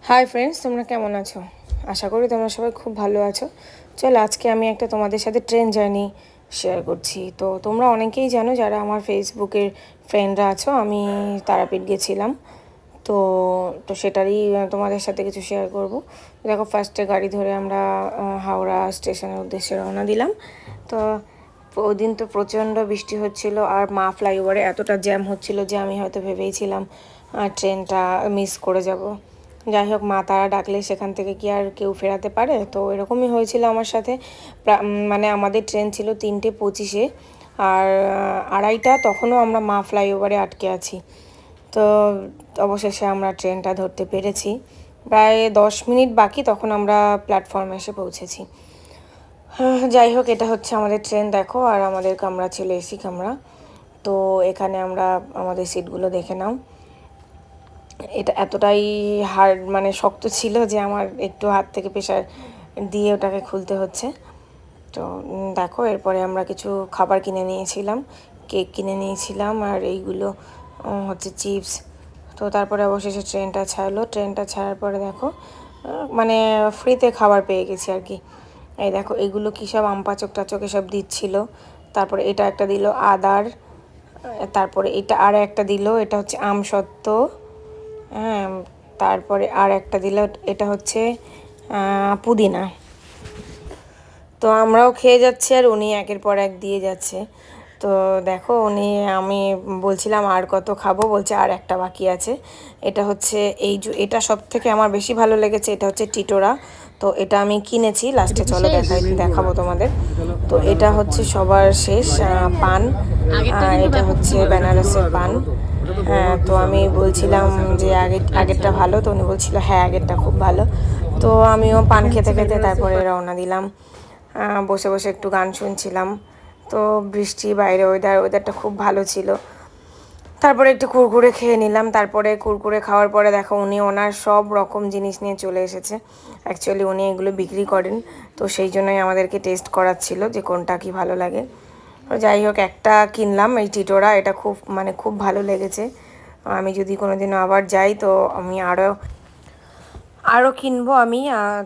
Hi friends, তোমরা কেমন আছো? আশা করি তোমরা সবাই খুব ভালো আছো। চলো আজকে আমি একটা তোমাদের সাথে ট্রেন জার্নি শেয়ার করছি। তো তোমরা অনেকেই জানো, যারা আমার ফেসবুকের ফ্রেন্ডরা আছো, আমি তারাপীঠ গেছিলাম। তো তো সেটারই তোমাদের সাথে কিছু শেয়ার করব। দেখো, ফার্স্টে গাড়ি ধরে আমরা হাওড়া স্টেশনের উদ্দেশ্যে রওনা দিলাম। তো ওই দিন তো প্রচণ্ড বৃষ্টি হচ্ছিল, আর মা ফ্লাইওভারে এতটা জ্যাম হচ্ছিল যে আমি হয়তো ভেবেইছিলাম ট্রেনটা মিস করে যাব। যাই হোক, মা তারা ডাকলে সেখান থেকে কি আর কেউ ফেরাতে পারে? তো এরকমই হয়েছিল আমার সাথে। মানে আমাদের ট্রেন ছিল 3:25-এ, আর 2:30 তখনও আমরা মা ফ্লাইওভারে আটকে আছি। তো অবশেষে আমরা ট্রেনটা ধরতে পেরেছি। প্রায় 10 মিনিট বাকি, তখন আমরা প্ল্যাটফর্মে এসে পৌঁছেছি। যাই হোক, এটা হচ্ছে আমাদের ট্রেন দেখো, আর আমাদের কামরা ছিল এসি কামরা। তো এখানে আমরা আমাদের সিটগুলো দেখে নাও। এটা এতটাই হার্ড, মানে শক্ত ছিল যে আমার একটু হাত থেকে প্রেশার দিয়ে ওটাকে খুলতে হচ্ছে। তো দেখো, এরপরে আমরা কিছু খাবার কিনে নিয়েছিলাম, কেক কিনে নিয়েছিলাম, আর এইগুলো হচ্ছে চিপস। তো তারপরে অবশেষে ট্রেনটা ছাড়লো। ট্রেনটা ছাড়ার পরে দেখো, মানে ফ্রিতে খাবার পেয়ে গেছি আর কি। এই দেখো, এগুলো কী সব আম পাচক টাচক এসব দিচ্ছিল। তারপরে এটা একটা দিল আদার, তারপরে এটা আর একটা দিল, এটা হচ্ছে আমসত্ত্ব। হ্যাঁ, তারপরে আর একটা দিল, এটা হচ্ছে পুদিনা। তো আমরাও খেয়ে যাচ্ছি, আর উনি একের পর এক দিয়ে যাচ্ছে। তো দেখো, উনি, আমি বলছিলাম আর কত খাবো, বলছে আর একটা বাকি আছে। এটা হচ্ছে এটা সব থেকে আমার বেশি ভালো লেগেছে, এটা হচ্ছে টিটোরা। তো এটা আমি কিনেছি লাস্টে, চলো দেখাবো তোমাদের। তো এটা হচ্ছে সবার শেষ পান, এটা হচ্ছে বেনারসের পান। হ্যাঁ, তো আমি বলছিলাম যে আগেরটা ভালো, তো উনি বলছিল হ্যাঁ আগেরটা খুব ভালো। তো আমিও পান খেতে খেতে তারপরে রওনা দিলাম। বসে বসে একটু গান শুনছিলাম। তো বৃষ্টি, বাইরে ওয়েদারটা খুব ভালো ছিল। তারপরে একটু কুরকুরে খেয়ে নিলাম। তারপরে কুরকুরে খাওয়ার পরে দেখো, উনি ওনার সব রকম জিনিস নিয়ে চলে এসেছে। অ্যাকচুয়ালি উনি এগুলো বিক্রি করেন, তো সেই জন্যই আমাদেরকে টেস্ট করাচ্ছিল যে কোনটা কি ভালো লাগে। যাই হোক, একটা কিনলাম এই টিটোরা, এটা খুব ভালো লেগেছে। আমি যদি কোনোদিনও আবার যাই, তো আমি আরও কিনবো আমি।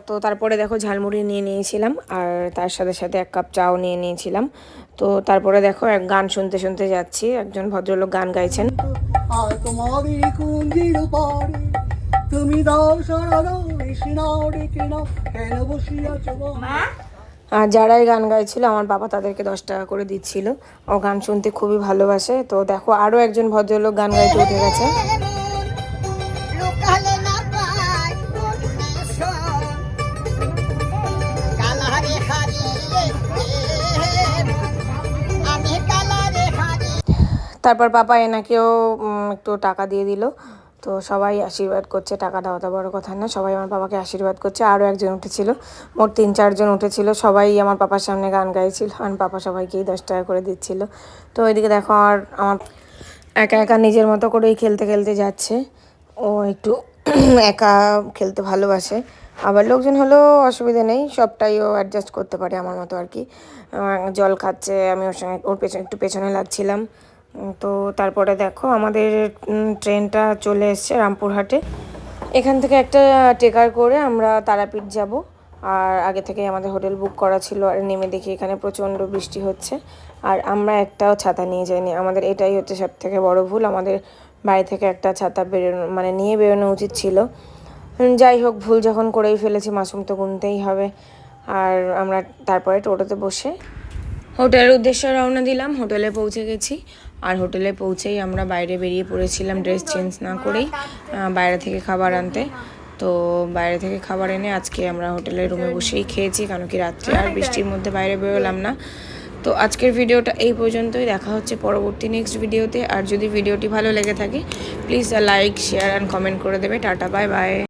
তো তারপরে দেখো, ঝালমুড়ি নিয়ে নিয়েছিলাম, আর তার সাথে সাথে 1 কাপ চাও নিয়ে নিয়েছিলাম। তো তারপরে দেখো, এক গান শুনতে শুনতে যাচ্ছি। একজন ভদ্রলোক গান গাইছেন। আর যারাই গান গাইছিল, আমার বাবা তাদেরকে 10 টাকা করে দিচ্ছিল। ও গান শুনতে খুবই ভালোবাসে। তো দেখো, আরও একজন ভদ্রলোক গান গাইতে উঠে গেছে। তারপর পাপা এনাকেও একটু টাকা দিয়ে দিল। তো সবাই আশীর্বাদ করছে, টাকাটা অত বড় কথা না, সবাই আমার বাবাকে আশীর্বাদ করছে। আরও একজন উঠেছিল, মোট 3-4 জন উঠেছিল, সবাই আমার পাপার সামনে গান গাইছিল, আর পাপা সবাইকেই 10 টাকা করে দিচ্ছিল। তো ওইদিকে দেখো, আমার একা একা নিজের মতো করেই খেলতে খেলতে যাচ্ছে। ও একটু একা খেলতে ভালোবাসে। আবার লোকজন হলেও অসুবিধা নেই, সবটাই ও অ্যাডজাস্ট করতে পারে আমার মতো আর কি। জল খাচ্ছে, আমি ওর সঙ্গে ওর একটু পেছনে লাগছিলাম। তো তারপরে দেখো, আমাদের ট্রেনটা চলে এসছে রামপুরহাটে। এখান থেকে একটা ট্রেকার করে আমরা তারাপীঠ যাব। আর আগে থেকে আমাদের হোটেল বুক করা ছিল, আর নেমে দেখি এখানে প্রচণ্ড বৃষ্টি হচ্ছে, আর আমরা একটাও ছাতা নিয়ে যাইনি। আমাদের এটাই হচ্ছে সব থেকে বড় ভুল, আমাদের বাড়ি থেকে একটা ছাতা নিয়ে বেরোনো উচিত ছিল। যাই হোক, ভুল যখন করেই ফেলেছি, মাসুম তো গুনতেই হবে। আর আমরা তারপরে টোটোতে বসে হোটেলের উদ্দেশ্যে রওনা দিলাম। হোটেলে পৌঁছে গেছি, আর হোটেলে পৌঁছেই আমরা বাইরে বেরিয়ে পড়েছিলাম ড্রেস চেঞ্জ না করেই, বাইরে থেকে খাবার আনতে। তো বাইরে থেকে খাবার এনে আজকে আমরা হোটেলের রুমে বসেই খেয়েছি, কারণ কি রাত্রে আর বৃষ্টির মধ্যে বাইরে বেরোলাম না। তো আজকের ভিডিওটা এই পর্যন্তই, দেখা হচ্ছে পরবর্তী নেক্সট ভিডিওতে। আর যদি ভিডিওটি ভালো লেগে থাকে, please like, share and comment করে দেবে। Tata, bye bye.